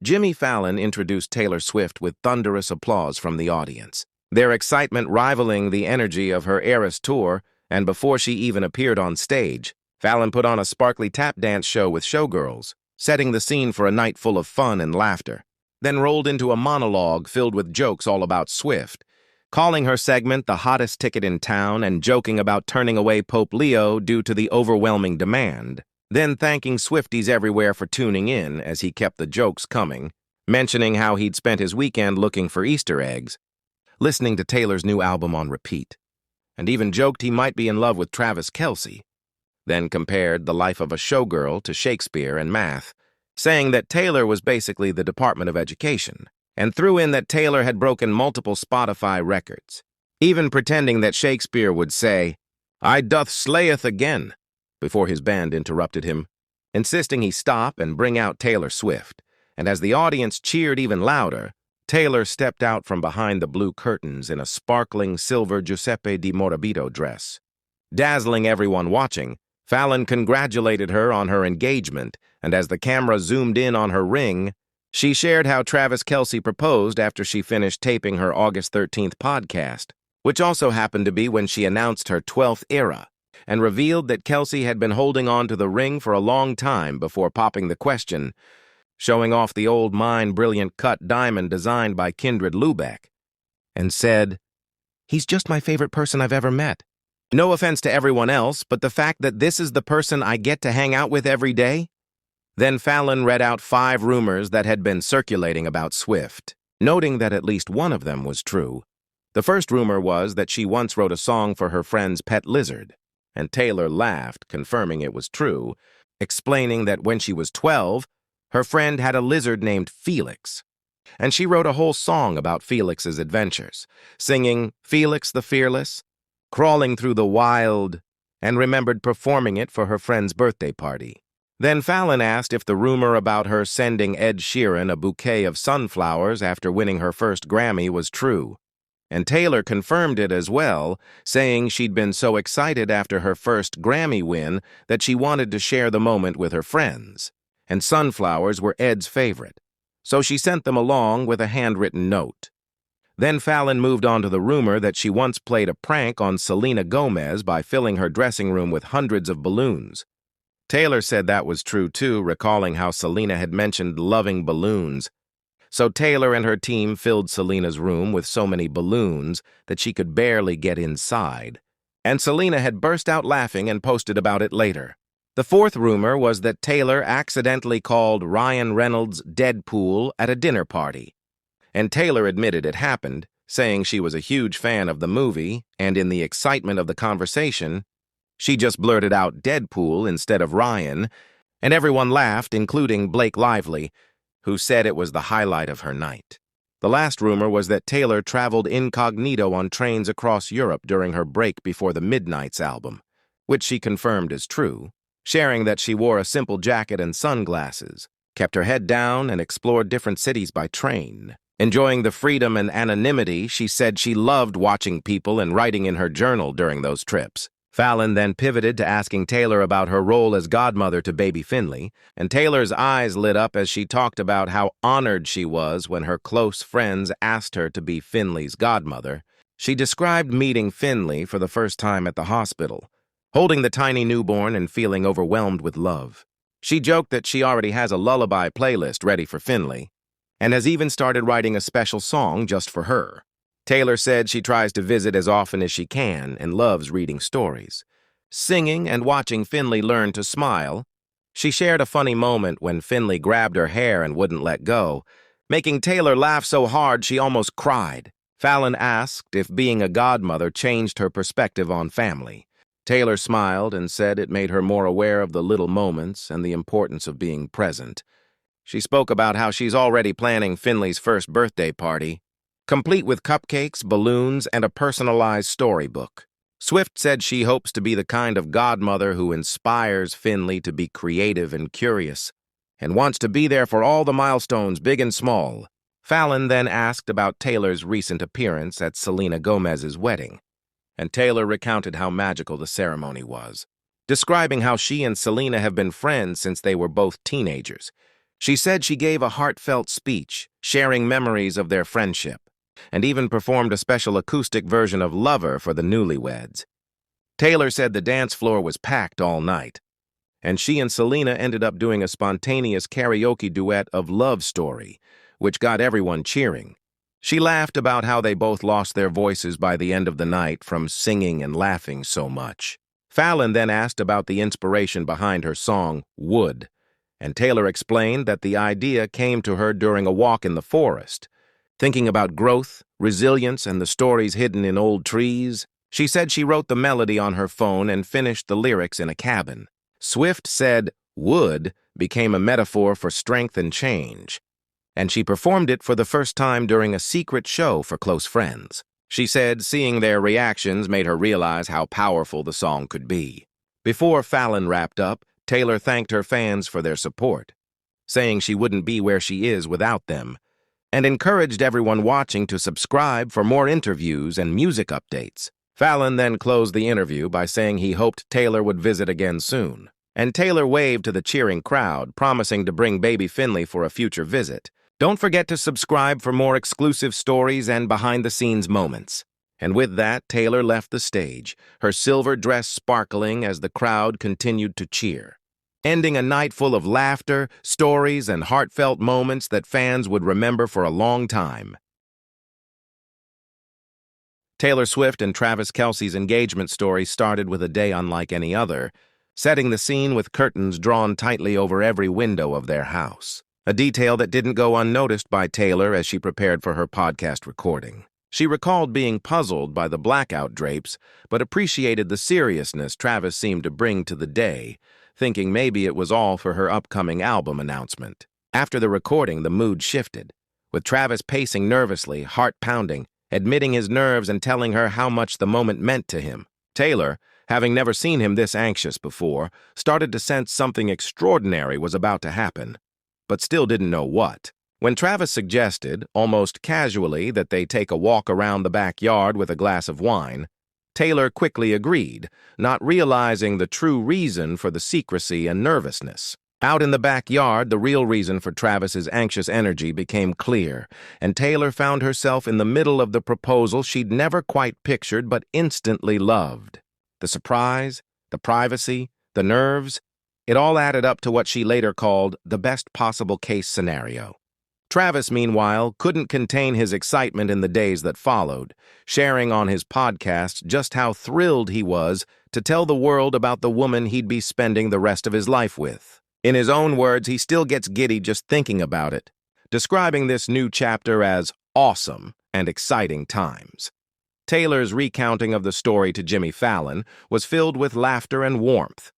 Jimmy Fallon introduced Taylor Swift with thunderous applause from the audience, their excitement rivaling the energy of her Eras tour, and before she even appeared on stage, Fallon put on a sparkly tap dance show with showgirls, setting the scene for a night full of fun and laughter, then rolled into a monologue filled with jokes all about Swift, calling her segment the hottest ticket in town and joking about turning away Pope Leo due to the overwhelming demand, then thanking Swifties everywhere for tuning in as he kept the jokes coming, mentioning how he'd spent his weekend looking for Easter eggs, listening to Taylor's new album on repeat, and even joked he might be in love with Travis Kelce, then compared the life of a showgirl to Shakespeare and math, saying that Taylor was basically the Department of Education, and threw in that Taylor had broken multiple Spotify records, even pretending that Shakespeare would say, "I doth slayeth again," before his band interrupted him, insisting he stop and bring out Taylor Swift, and as the audience cheered even louder, Taylor stepped out from behind the blue curtains in a sparkling silver Giuseppe di Morabito dress. Dazzling everyone watching, Fallon congratulated her on her engagement, and as the camera zoomed in on her ring, she shared how Travis Kelce proposed after she finished taping her August 13th podcast, which also happened to be when she announced her 12th era, and revealed that Kelce had been holding on to the ring for a long time before popping the question, showing off the old mind-brilliant cut diamond designed by Kindred Lubeck, and said, "He's just my favorite person I've ever met. No offense to everyone else, but the fact that this is the person I get to hang out with every day?" Then Fallon read out 5 rumors that had been circulating about Swift, noting that at least one of them was true. The first rumor was that she once wrote a song for her friend's pet lizard, and Taylor laughed, confirming it was true, explaining that when she was 12, her friend had a lizard named Felix, and she wrote a whole song about Felix's adventures, singing Felix the Fearless, crawling through the wild, and remembered performing it for her friend's birthday party. Then Fallon asked if the rumor about her sending Ed Sheeran a bouquet of sunflowers after winning her first Grammy was true, and Taylor confirmed it as well, saying she'd been so excited after her first Grammy win that she wanted to share the moment with her friends, and sunflowers were Ed's favorite, so she sent them along with a handwritten note. Then Fallon moved on to the rumor that she once played a prank on Selena Gomez by filling her dressing room with hundreds of balloons. Taylor said that was true too, recalling how Selena had mentioned loving balloons. So Taylor and her team filled Selena's room with so many balloons that she could barely get inside, and Selena had burst out laughing and posted about it later. The fourth rumor was that Taylor accidentally called Ryan Reynolds Deadpool at a dinner party, and Taylor admitted it happened, saying she was a huge fan of the movie, and in the excitement of the conversation, she just blurted out Deadpool instead of Ryan, and everyone laughed, including Blake Lively, who said it was the highlight of her night. The last rumor was that Taylor traveled incognito on trains across Europe during her break before the Midnights album, which she confirmed is true, sharing that she wore a simple jacket and sunglasses, kept her head down, and explored different cities by train. Enjoying the freedom and anonymity, she said she loved watching people and writing in her journal during those trips. Fallon then pivoted to asking Taylor about her role as godmother to baby Finley, and Taylor's eyes lit up as she talked about how honored she was when her close friends asked her to be Finley's godmother. She described meeting Finley for the first time at the hospital, holding the tiny newborn and feeling overwhelmed with love. She joked that she already has a lullaby playlist ready for Finley, and has even started writing a special song just for her. Taylor said she tries to visit as often as she can and loves reading stories. Singing and watching Finley learn to smile, she shared a funny moment when Finley grabbed her hair and wouldn't let go, making Taylor laugh so hard she almost cried. Fallon asked if being a godmother changed her perspective on family. Taylor smiled and said it made her more aware of the little moments and the importance of being present. She spoke about how she's already planning Finley's first birthday party, complete with cupcakes, balloons, and a personalized storybook. Swift said she hopes to be the kind of godmother who inspires Finley to be creative and curious, and wants to be there for all the milestones, big and small. Fallon then asked about Taylor's recent appearance at Selena Gomez's wedding, and Taylor recounted how magical the ceremony was, describing how she and Selena have been friends since they were both teenagers. She said she gave a heartfelt speech, sharing memories of their friendship, and even performed a special acoustic version of Lover for the newlyweds. Taylor said the dance floor was packed all night, and she and Selena ended up doing a spontaneous karaoke duet of Love Story, which got everyone cheering. She laughed about how they both lost their voices by the end of the night from singing and laughing so much. Fallon then asked about the inspiration behind her song, Wood, and Taylor explained that the idea came to her during a walk in the forest. Thinking about growth, resilience, and the stories hidden in old trees, she said she wrote the melody on her phone and finished the lyrics in a cabin. Swift said wood became a metaphor for strength and change, and she performed it for the first time during a secret show for close friends. She said seeing their reactions made her realize how powerful the song could be. Before Fallon wrapped up, Taylor thanked her fans for their support, saying she wouldn't be where she is without them, and encouraged everyone watching to subscribe for more interviews and music updates. Fallon then closed the interview by saying he hoped Taylor would visit again soon, and Taylor waved to the cheering crowd, promising to bring baby Finley for a future visit. Don't forget to subscribe for more exclusive stories and behind-the-scenes moments. And with that, Taylor left the stage, her silver dress sparkling as the crowd continued to cheer, ending a night full of laughter, stories, and heartfelt moments that fans would remember for a long time. Taylor Swift and Travis Kelce's engagement story started with a day unlike any other, setting the scene with curtains drawn tightly over every window of their house, a detail that didn't go unnoticed by Taylor as she prepared for her podcast recording. She recalled being puzzled by the blackout drapes, but appreciated the seriousness Travis seemed to bring to the day, thinking maybe it was all for her upcoming album announcement. After the recording, the mood shifted, with Travis pacing nervously, heart pounding, admitting his nerves and telling her how much the moment meant to him. Taylor, having never seen him this anxious before, started to sense something extraordinary was about to happen, but still didn't know what. When Travis suggested, almost casually, that they take a walk around the backyard with a glass of wine, Taylor quickly agreed, not realizing the true reason for the secrecy and nervousness. Out in the backyard, the real reason for Travis's anxious energy became clear, and Taylor found herself in the middle of the proposal she'd never quite pictured but instantly loved. The surprise, the privacy, the nerves, it all added up to what she later called the best possible case scenario. Travis, meanwhile, couldn't contain his excitement in the days that followed, sharing on his podcast just how thrilled he was to tell the world about the woman he'd be spending the rest of his life with. In his own words, he still gets giddy just thinking about it, describing this new chapter as awesome and exciting times. Taylor's recounting of the story to Jimmy Fallon was filled with laughter and warmth,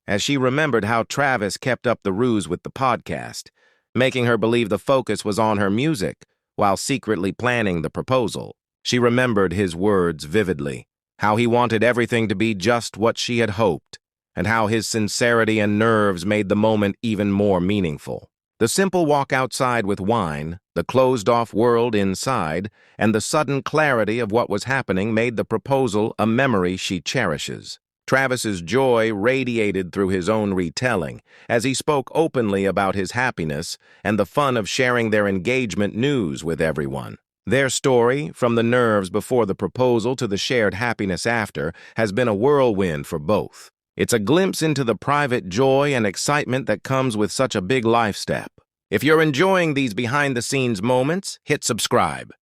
as she remembered how Travis kept up the ruse with the podcast, making her believe the focus was on her music while secretly planning the proposal. She remembered his words vividly, how he wanted everything to be just what she had hoped, and how his sincerity and nerves made the moment even more meaningful. The simple walk outside with wine, the closed-off world inside, and the sudden clarity of what was happening made the proposal a memory she cherishes. Travis's joy radiated through his own retelling as he spoke openly about his happiness and the fun of sharing their engagement news with everyone. Their story, from the nerves before the proposal to the shared happiness after, has been a whirlwind for both. It's a glimpse into the private joy and excitement that comes with such a big life step. If you're enjoying these behind-the-scenes moments, hit subscribe.